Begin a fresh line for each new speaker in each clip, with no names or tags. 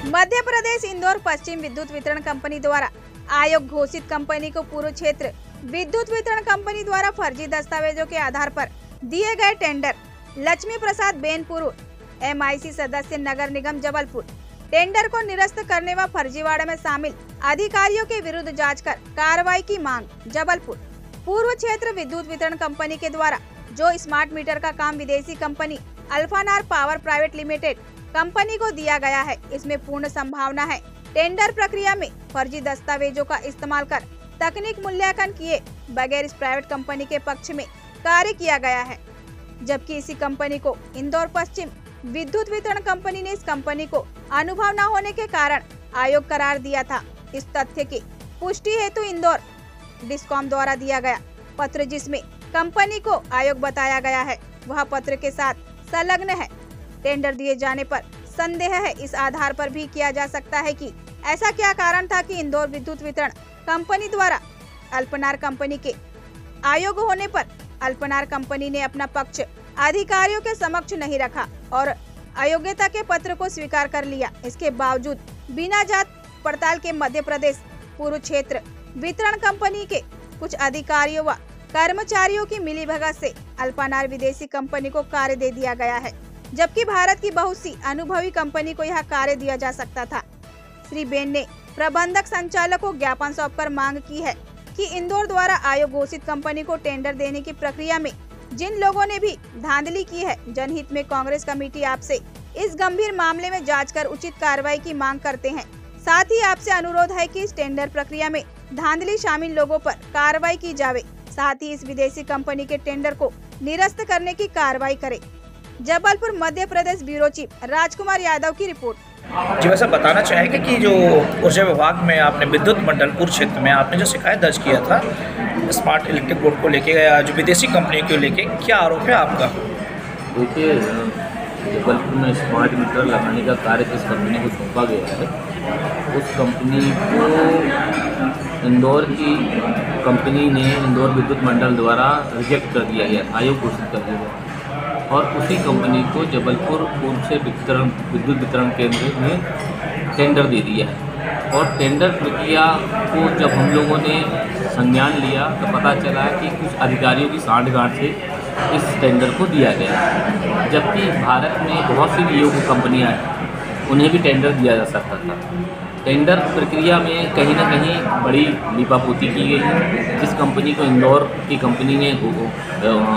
मध्य प्रदेश इंदौर पश्चिम विद्युत वितरण कंपनी द्वारा आयोग घोषित कंपनी को पूर्व क्षेत्र विद्युत वितरण कंपनी द्वारा फर्जी दस्तावेजों के आधार पर दिए गए टेंडर लक्ष्मी प्रसाद बेन पूर्व MIC सदस्य नगर निगम जबलपुर टेंडर को निरस्त करने व फर्जीवाड़े में शामिल अधिकारियों के विरुद्ध जांच कर कार्रवाई की मांग। जबलपुर पूर्व क्षेत्र विद्युत वितरण कंपनी के द्वारा जो स्मार्ट मीटर का काम विदेशी company Alfanar power private limited company को दिया गया है, इसमें पूर्ण संभावना है टेंडर प्रक्रिया में फर्जी दस्तावेजों का इस्तेमाल कर तकनीक मूल्यांकन किए बगैर इस प्राइवेट कंपनी के पक्ष में कार्य किया गया है, जबकि इसी कंपनी को इंदौर पश्चिम विद्युत वितरण कंपनी ने इस कंपनी को अनुभव न होने के कारण आयोग करार दिया था। इस तथ्य की पुष्टि हेतु इंदौर डिस्कॉम द्वारा दिया गया पत्र जिसमें कंपनी को आयोग बताया गया है वह पत्र के साथ संलग्न है। टेंडर दिए जाने पर संदेह है, इस आधार पर भी किया जा सकता है कि ऐसा क्या कारण था कि इंदौर विद्युत वितरण कंपनी द्वारा अल्पनार कंपनी के आयोग होने पर अल्पनार कंपनी ने अपना पक्ष अधिकारियों के समक्ष नहीं रखा और अयोग्यता के पत्र को स्वीकार कर लिया। इसके बावजूद बिना जांच पड़ताल के मध्य प्रदेश पूर्व क्षेत्र वितरण कंपनी के कुछ अधिकारियों व कर्मचारियों की मिलीभगत से अल्पनार विदेशी कंपनी को कार्य दे दिया गया है, जबकि भारत की बहुत सी अनुभवी कंपनी को यह कार्य दिया जा सकता था। श्री बेन ने प्रबंधक संचालक को ज्ञापन सौंपकर मांग की है कि इंदौर द्वारा आयोग घोषित कंपनी को टेंडर देने की प्रक्रिया में जिन लोगों ने भी धांधली की है, जनहित में कांग्रेस कमेटी आपसे इस गंभीर मामले में जांच कर उचित कार्रवाई की मांग करते हैं। साथ ही आपसे अनुरोध है कि इस टेंडर प्रक्रिया में धांधली शामिल लोगों पर कार्रवाई की जावे, साथ ही इस विदेशी कंपनी के टेंडर को निरस्त करने की कार्रवाई करे। जबलपुर मध्य प्रदेश ब्यूरो चीफ राजकुमार यादव की रिपोर्ट।
जी, वैसे बताना चाहेंगे कि जो ऊर्जा विभाग में आपने विद्युत मंडलपुर क्षेत्र में आपने जो शिकायत दर्ज किया था स्मार्ट इलेक्ट्रिक बोर्ड को लेके या जो विदेशी कंपनी को लेके, क्या आरोप है आपका?
देखिए, जबलपुर में स्मार्ट मीटर लगाने का कार्य जिस कंपनी को सौंपा गया है उस कंपनी को इंदौर की कंपनी ने इंदौर विद्युत मंडल द्वारा रिजेक्ट कर दिया गया, आयोग घोषित कर दिया गया और उसी कंपनी को जबलपुर पूर्व से विद्युत वितरण केंद्र में टेंडर दे दिया है। और टेंडर प्रक्रिया को जब हम लोगों ने संज्ञान लिया तो पता चला कि कुछ अधिकारियों की सांठगांठ से इस टेंडर को दिया गया, जबकि भारत में बहुत सी योग्य कंपनियां हैं, उन्हें भी टेंडर दिया जा सकता था। टेंडर प्रक्रिया में कहीं ना कहीं बड़ी लीपापोती की गई है। जिस कंपनी को इंदौर की कंपनी ने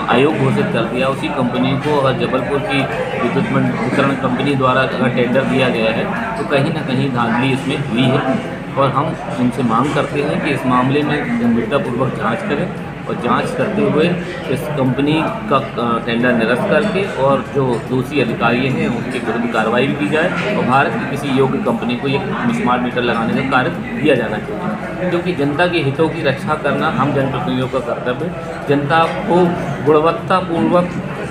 आयोग घोषित कर दिया, उसी कंपनी को अगर जबलपुर की विद्युत वितरण कंपनी द्वारा अगर टेंडर दिया गया है तो कहीं ना कहीं धांधली इसमें हुई है और हम उनसे मांग करते हैं कि इस मामले में गंभीरतापूर्वक जांच करें और जांच करते हुए इस कंपनी का टेंडर निरस्त करके और जो दोषी अधिकारी हैं उनके विरुद्ध कार्रवाई भी की जाए और भारत की किसी योग्य कंपनी को ये स्मार्ट मीटर लगाने का कार्य दिया जाना चाहिए, क्योंकि जनता के हितों की रक्षा करना हम जनप्रतिनिधियों का कर्तव्य है। जनता को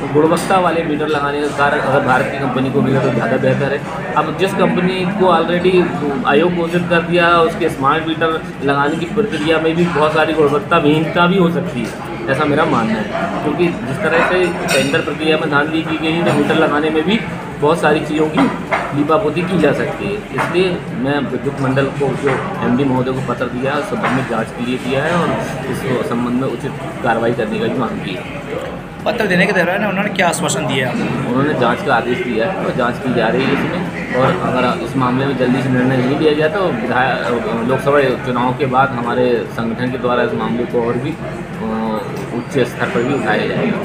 गुणवत्ता वाले मीटर लगाने का कार्य अगर भारत की कंपनी को मिले तो ज़्यादा बेहतर है। अब जिस कंपनी को ऑलरेडी आयोग घोषित कर दिया उसके स्मार्ट मीटर लगाने की प्रक्रिया में भी बहुत सारी गुणवत्ता विहीनता भी हो सकती है, ऐसा मेरा मानना है, क्योंकि जिस तरह से टेंडर प्रक्रिया में धांधली की गई है तो मीटर लगाने में भी बहुत सारी चीज़ों की लीपापोती की जा सकती है। इसलिए मैं विद्युत मंडल को जो MD महोदय को पत्र दिया है उस संबंध में जाँच के लिए दिया है और इस संबंध में उचित कार्रवाई करने का भी मांग की है।
पत्र देने के दौरान उन्होंने क्या आश्वासन दिया है?
उन्होंने जांच का आदेश दिया है और जांच की जा रही है इसमें, और अगर इस मामले में जल्दी से निर्णय नहीं लिया गया तो लोकसभा चुनाव के बाद हमारे संगठन के द्वारा इस मामले को और भी उच्च स्तर पर भी उठाया जाएगा।